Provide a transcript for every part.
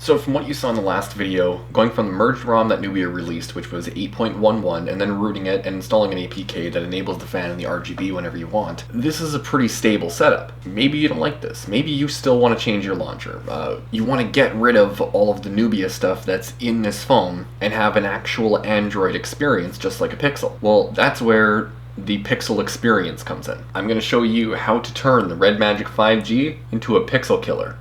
So from what you saw in the last video, going from the merged ROM that Nubia released, which was 8.11, and then rooting it and installing an APK that enables the fan and the RGB whenever you want, this is a pretty stable setup. Maybe you don't like this. Maybe you still want to change your launcher. You want to get rid of all of the Nubia stuff that's in this phone and have an actual Android experience just like a Pixel. Well, that's where the Pixel experience comes in. I'm going to show you how to turn the Red Magic 5G into a Pixel killer.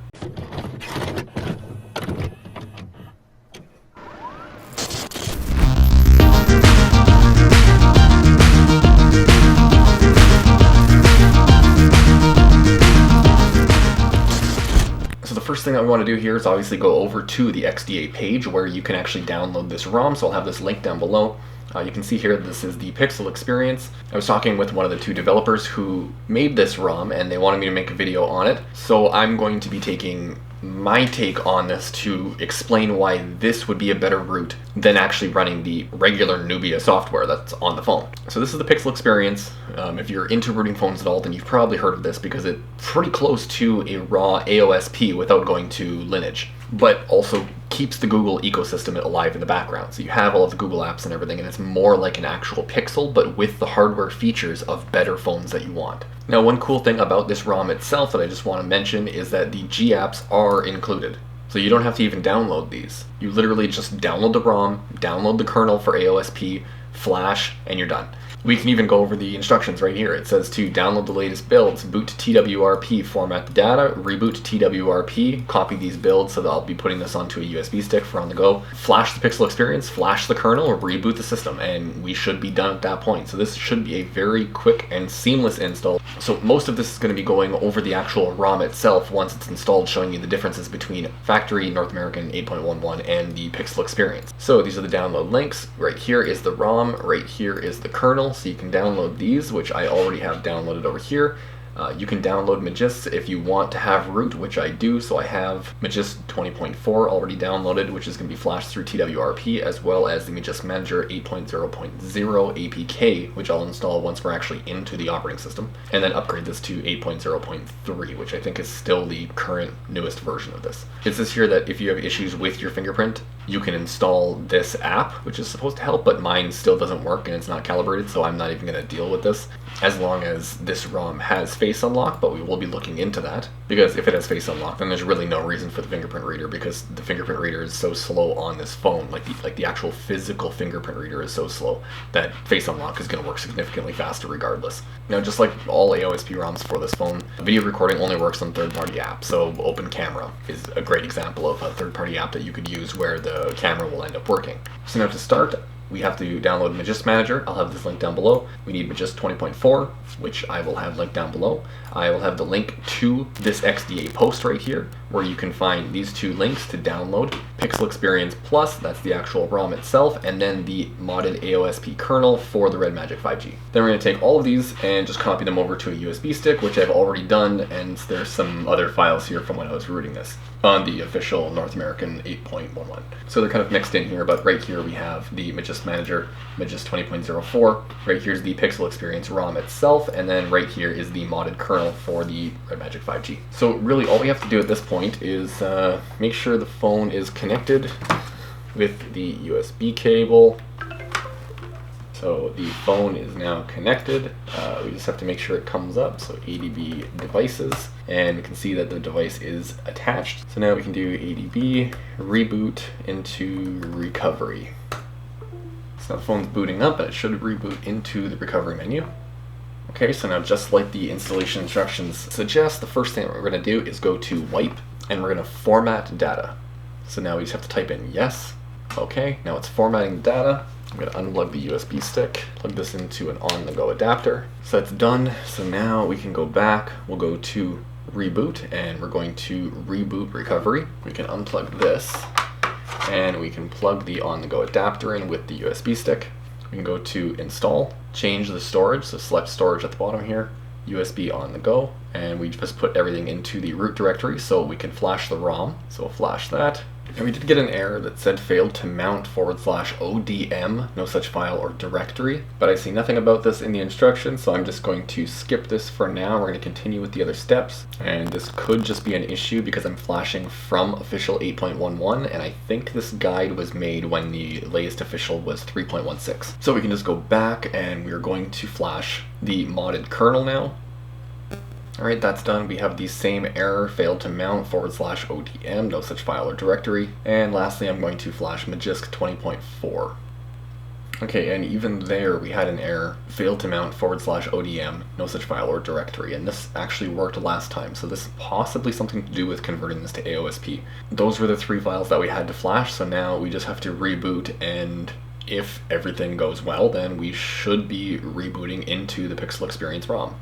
So the first thing that we want to do here is obviously go over to the XDA page where you can actually download this ROM, so I'll have this link down below. You can see here this is the Pixel experience. I was talking with one of the two developers who made this ROM and they wanted me to make a video on it, so I'm going to be taking my take on this to explain why this would be a better route than actually running the regular Nubia software that's on the phone. So this is the Pixel experience. If you're into rooting phones at all, then you've probably heard of this because it's pretty close to a raw AOSP without going to Lineage, but also keeps the Google ecosystem alive in the background. So you have all of the Google apps and everything, and it's more like an actual Pixel, but with the hardware features of better phones that you want. Now, one cool thing about this ROM itself that I just want to mention is that the G apps are included. So you don't have to even download these. You literally just download the ROM, download the kernel for AOSP, flash, and you're done. We can even go over the instructions right here. It says to download the latest builds, boot to TWRP, format the data, reboot to TWRP, copy these builds so that I'll be putting this onto a USB stick for on the go, flash the Pixel experience, flash the kernel, or reboot the system, and we should be done at that point. So this should be a very quick and seamless install. So most of this is going to be going over the actual ROM itself once it's installed, showing you the differences between factory North American 8.11 and the Pixel experience. So these are the download links. Right here is the ROM, right here is the kernel. So you can download these, which I already have downloaded over here. You can download Magisk if you want to have root, which I do, so I have Magisk 20.4 already downloaded, which is going to be flashed through TWRP, as well as the Magisk Manager 8.0.0 APK, which I'll install once we're actually into the operating system, and then upgrade this to 8.0.3, which I think is still the current newest version of this. It says here that if you have issues with your fingerprint, you can install this app, which is supposed to help, but mine still doesn't work and it's not calibrated, so I'm not even going to deal with this as long as this ROM has face unlock, but we will be looking into that, because if it has face unlock, then there's really no reason for the fingerprint reader, because the fingerprint reader is so slow on this phone, like the actual physical fingerprint reader is so slow that face unlock is going to work significantly faster regardless. Now, just like all AOSP ROMs for this phone, video recording only works on third-party apps, so Open Camera is a great example of a third-party app that you could use where the camera will end up working. So now to start, we have to download Magisk Manager. I'll have this link down below. We need Magisk 20.4, which I will have linked down below. I will have the link to this XDA post right here, where you can find these two links to download Pixel Experience Plus, that's the actual ROM itself, and then the modded AOSP kernel for the Red Magic 5G. Then we're going to take all of these and just copy them over to a USB stick, which I've already done, and there's some other files here from when I was rooting this on the official North American 8.11. So they're kind of mixed in here, but right here we have the Magisk Manager, Magisk 20.04. Right here's the Pixel Experience ROM itself, and then right here is the modded kernel for the Red Magic 5G. So really all we have to do at this point is make sure the phone is connected with the USB cable. So the phone is now connected. We just have to make sure it comes up. So ADB devices, and we can see that the device is attached. So now we can do ADB reboot into recovery. So now the phone's booting up, and it should reboot into the recovery menu. Okay, so now just like the installation instructions suggest, the first thing that we're going to do is go to wipe, and we're going to format data. So now we just have to type in yes. Okay, now it's formatting the data. I'm going to unplug the USB stick, plug this into an on-the-go adapter. So that's done. So now we can go back. We'll go to reboot, and we're going to reboot recovery. We can unplug this, and we can plug the on-the-go adapter in with the USB stick. We can go to install, change the storage, so select storage at the bottom here, USB on the go, and we just put everything into the root directory so we can flash the ROM. So we'll flash that. And we did get an error that said failed to mount /ODM, no such file or directory, but I see nothing about this in the instructions, so I'm just going to skip this for now. We're going to continue with the other steps, and this could just be an issue because I'm flashing from official 8.11, and I think this guide was made when the latest official was 3.16. So we can just go back, and we're going to flash the modded kernel now. Alright, that's done. We have the same error, failed to mount /ODM, no such file or directory. And lastly, I'm going to flash Magisk 20.4. Okay, and even there we had an error, failed to mount /ODM, no such file or directory. And this actually worked last time, so this is possibly something to do with converting this to AOSP. Those were the 3 files that we had to flash, so now we just have to reboot, and if everything goes well, then we should be rebooting into the Pixel Experience ROM.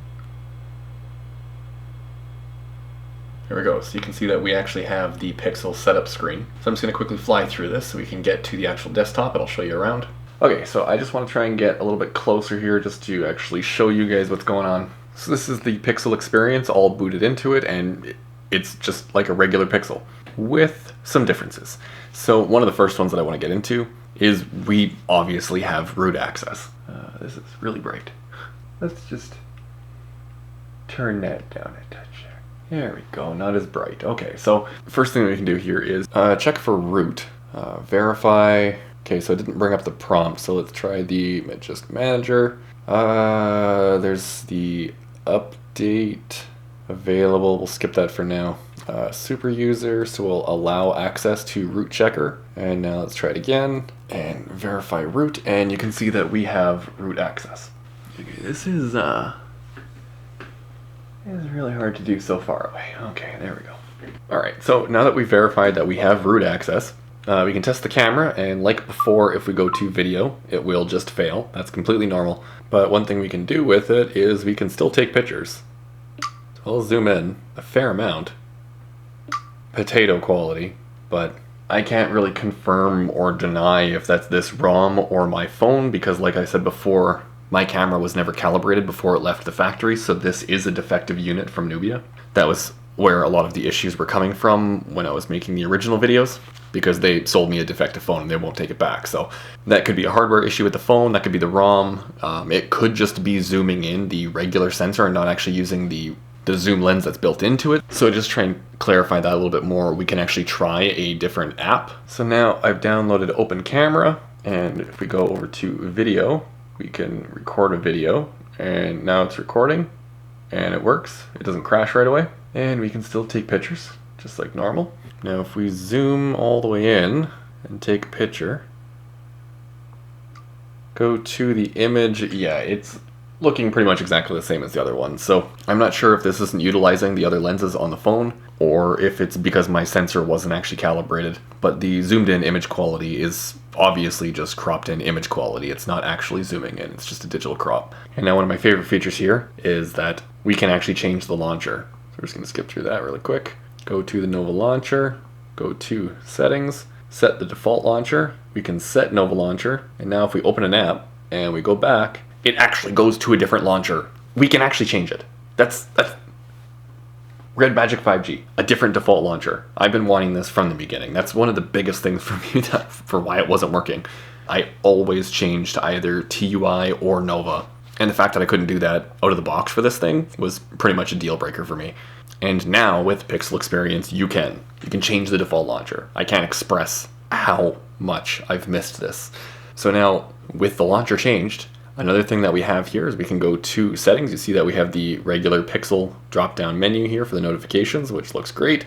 Here we go, so you can see that we actually have the Pixel setup screen. So I'm just going to quickly fly through this so we can get to the actual desktop and I'll show you around. Okay, so I just want to try and get a little bit closer here just to actually show you guys what's going on. So this is the Pixel Experience all booted into it, and it's just like a regular Pixel with some differences. So one of the first ones that I want to get into is we obviously have root access. This is really bright. Let's just turn that down a touch. There we go, not as bright. Okay, so first thing we can do here is check for root, verify. Okay, so it didn't bring up the prompt, so let's try the Magisk Manager. There's the update available. We'll skip that for now. Super user, so we'll allow access to root checker. And now let's try it again and verify root, and you can see that we have root access. Okay, this is it's really hard to do so far away. Okay, there we go. Alright, so now that we've verified that we have root access, we can test the camera, and like before, if we go to video, it will just fail. That's completely normal. But one thing we can do with it is we can still take pictures. So I'll zoom in a fair amount. Potato quality, but I can't really confirm or deny if that's this ROM or my phone, because like I said before, my camera was never calibrated before it left the factory, so this is a defective unit from Nubia. That was where a lot of the issues were coming from when I was making the original videos, because they sold me a defective phone and they won't take it back. So that could be a hardware issue with the phone, that could be the ROM, it could just be zooming in the regular sensor and not actually using the zoom lens that's built into it. So just try and clarify that a little bit more. We can actually try a different app. So now I've downloaded Open Camera, and if we go over to video, we can record a video, and now it's recording, and it works. It doesn't crash right away, and we can still take pictures, just like normal. Now if we zoom all the way in and take a picture, go to the image, yeah, it's looking pretty much exactly the same as the other one. So I'm not sure if this isn't utilizing the other lenses on the phone, or if it's because my sensor wasn't actually calibrated, but the zoomed in image quality is obviously just cropped in image quality. It's not actually zooming in, it's just a digital crop. And now one of my favorite features here is that we can actually change the launcher. So we're just gonna skip through that really quick. Go to the Nova launcher, go to settings, set the default launcher. We can set Nova launcher, and now if we open an app and we go back, it actually goes to a different launcher. We can actually change it. That's Red Magic 5G, a different default launcher. I've been wanting this from the beginning. That's one of the biggest things for me for why it wasn't working. I always changed to either TUI or Nova. And the fact that I couldn't do that out of the box for this thing was pretty much a deal breaker for me. And now with Pixel Experience, you can change the default launcher. I can't express how much I've missed this. So now with the launcher changed, another thing that we have here is we can go to settings. You see that we have the regular Pixel drop-down menu here for the notifications, which looks great.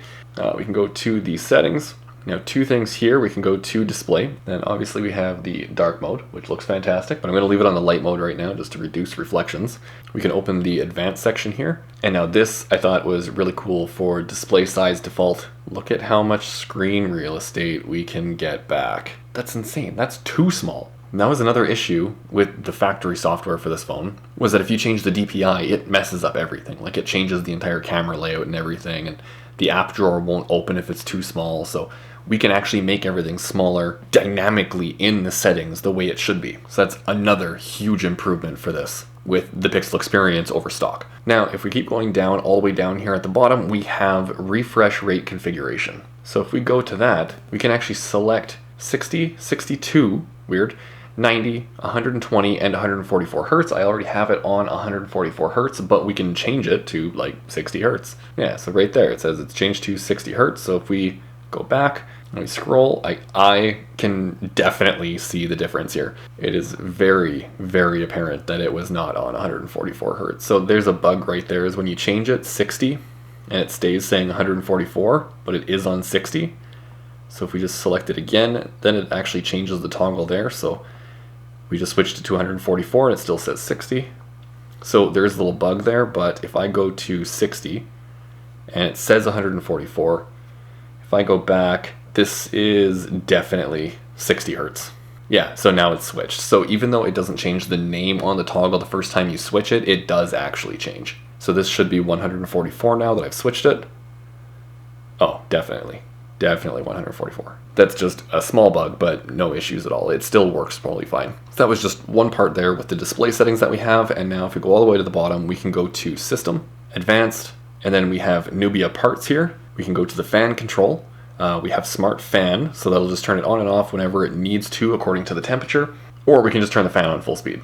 We can go to the settings. Now 2 things here, we can go to display. Then obviously we have the dark mode, which looks fantastic, but I'm going to leave it on the light mode right now just to reduce reflections. We can open the advanced section here. And now this I thought was really cool for display size default. Look at how much screen real estate we can get back. That's insane. That's too small. And that was another issue with the factory software for this phone, was that if you change the DPI, it messes up everything. Like it changes the entire camera layout and everything, and the app drawer won't open if it's too small. So we can actually make everything smaller dynamically in the settings the way it should be. So that's another huge improvement for this with the Pixel Experience over stock. Now, if we keep going down, all the way down here at the bottom, we have refresh rate configuration. So if we go to that, we can actually select 60, 62, weird, 90, 120, and 144 hertz. I already have it on 144 hertz, but we can change it to like 60 hertz. Yeah, so right there it says it's changed to 60 hertz. So if we go back and we scroll, I can definitely see the difference here. It is very, very apparent that it was not on 144 hertz. So there's a bug right there, is when you change it 60 and it stays saying 144, but it is on 60. So if we just select it again, then it actually changes the toggle there. So we just switched to 244 and it still says 60. So there's a little bug there, but if I go to 60 and it says 144, if I go back, this is definitely 60 hertz. Yeah, so now it's switched. So even though it doesn't change the name on the toggle the first time you switch it, it does actually change. So this should be 144 now that I've switched it. Oh, definitely 144. That's just a small bug, but no issues at all. It still works totally fine. So that was just one part there with the display settings that we have. And now if we go all the way to the bottom, we can go to System, Advanced, and then we have Nubia Parts here. We can go to the fan control. We have Smart Fan, so that'll just turn it on and off whenever it needs to according to the temperature. Or we can just turn the fan on full speed.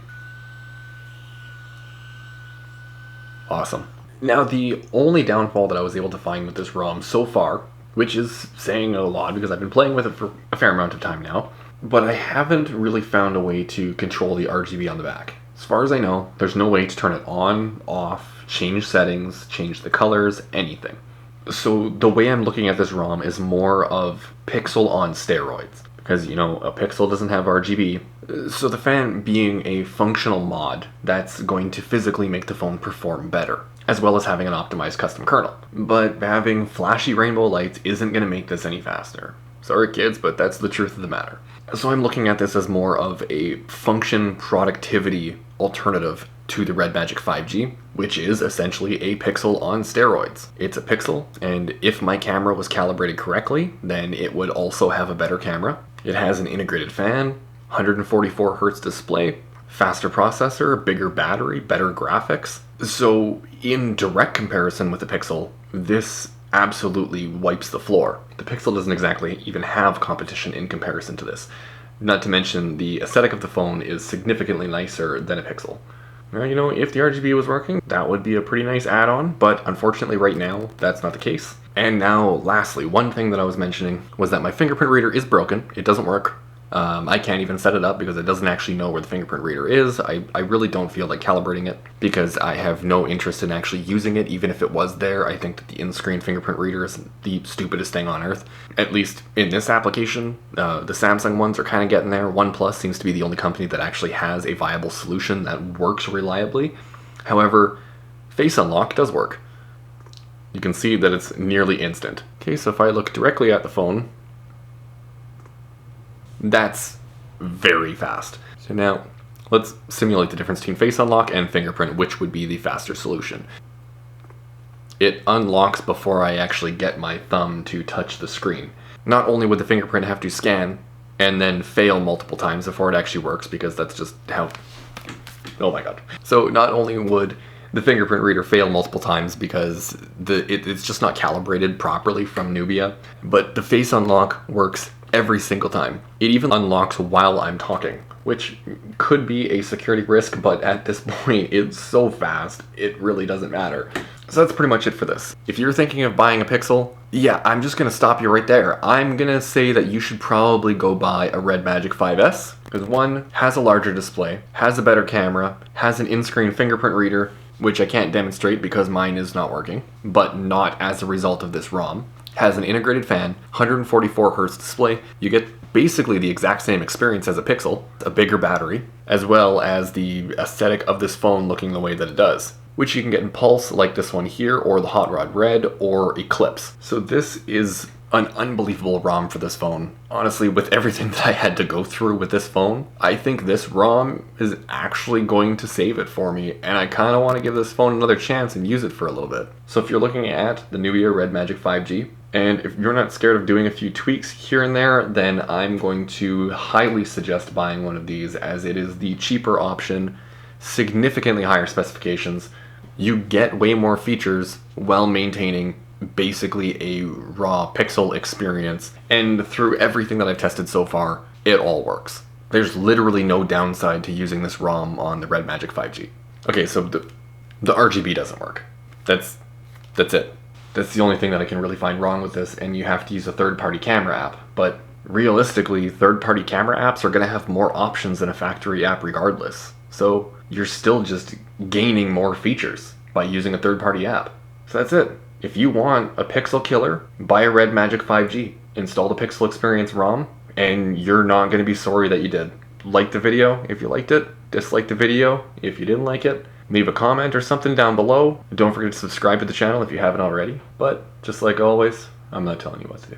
Awesome. Now the only downfall that I was able to find with this ROM so far, which is saying a lot because I've been playing with it for a fair amount of time now, but I haven't really found a way to control the RGB on the back. As far as I know, there's no way to turn it on, off, change settings, change the colors, anything. So the way I'm looking at this ROM is more of Pixel on steroids, because, you know, a Pixel doesn't have RGB. So the fan being a functional mod that's going to physically make the phone perform better, as well as having an optimized custom kernel. But having flashy rainbow lights isn't going to make this any faster. Sorry kids, but that's the truth of the matter. So I'm looking at this as more of a function productivity alternative to the Red Magic 5G, which is essentially a Pixel on steroids. It's a Pixel, and if my camera was calibrated correctly, then it would also have a better camera. It has an integrated fan, 144 hertz display, faster processor, bigger battery, better graphics. So in direct comparison with the Pixel, this absolutely wipes the floor. The Pixel doesn't exactly even have competition in comparison to this. Not to mention the aesthetic of the phone is significantly nicer than a Pixel. Now, you know, if the RGB was working, that would be a pretty nice add-on, but unfortunately right now, that's not the case. And now, lastly, one thing that I was mentioning was that my fingerprint reader is broken. It doesn't work. I can't even set it up because it doesn't actually know where the fingerprint reader is. I really don't feel like calibrating it because I have no interest in actually using it. Even if it was there, I think that the in-screen fingerprint reader is the stupidest thing on earth. At least in this application, the Samsung ones are kind of getting there. OnePlus seems to be the only company that actually has a viable solution that works reliably. However, Face Unlock does work. You can see that it's nearly instant. Okay, so if I look directly at the phone, that's very fast. So now, let's simulate the difference between Face Unlock and fingerprint, which would be the faster solution. It unlocks before I actually get my thumb to touch the screen. Not only would the fingerprint have to scan and then fail multiple times before it actually works, because that's just how... Oh my god. So not only would the fingerprint reader fail multiple times because it's just not calibrated properly from Nubia, but the Face Unlock works every single time. It even unlocks while I'm talking, which could be a security risk, but at this point it's so fast, it really doesn't matter. So that's pretty much it for this. If you're thinking of buying a Pixel, yeah, I'm just gonna stop you right there. I'm gonna say that you should probably go buy a Red Magic 5S, because one, has a larger display, has a better camera, has an in-screen fingerprint reader, which I can't demonstrate because mine is not working, but not as a result of this ROM. Has an integrated fan, 144 hertz display. You get basically the exact same experience as a Pixel, a bigger battery, as well as the aesthetic of this phone looking the way that it does, which you can get in Pulse like this one here, or the Hot Rod Red, or Eclipse. So this is an unbelievable ROM for this phone. Honestly, with everything that I had to go through with this phone, I think this ROM is actually going to save it for me, and I kind of want to give this phone another chance and use it for a little bit. So if you're looking at the Nubia Red Magic 5G, and if you're not scared of doing a few tweaks here and there, then I'm going to highly suggest buying one of these, as it is the cheaper option, significantly higher specifications. You get way more features while maintaining basically a raw pixel experience. And through everything that I've tested so far, it all works. There's literally no downside to using this ROM on the Red Magic 5G. Okay, so the RGB doesn't work. That's it. That's the only thing that I can really find wrong with this, and you have to use a third-party camera app. But realistically, third-party camera apps are going to have more options than a factory app regardless. So you're still just gaining more features by using a third-party app. So that's it. If you want a pixel killer, buy a Red Magic 5G. Install the Pixel Experience ROM, and you're not going to be sorry that you did. Like the video if you liked it. Dislike the video if you didn't like it. Leave a comment or something down below. Don't forget to subscribe to the channel if you haven't already. But just like always, I'm not telling you what to do.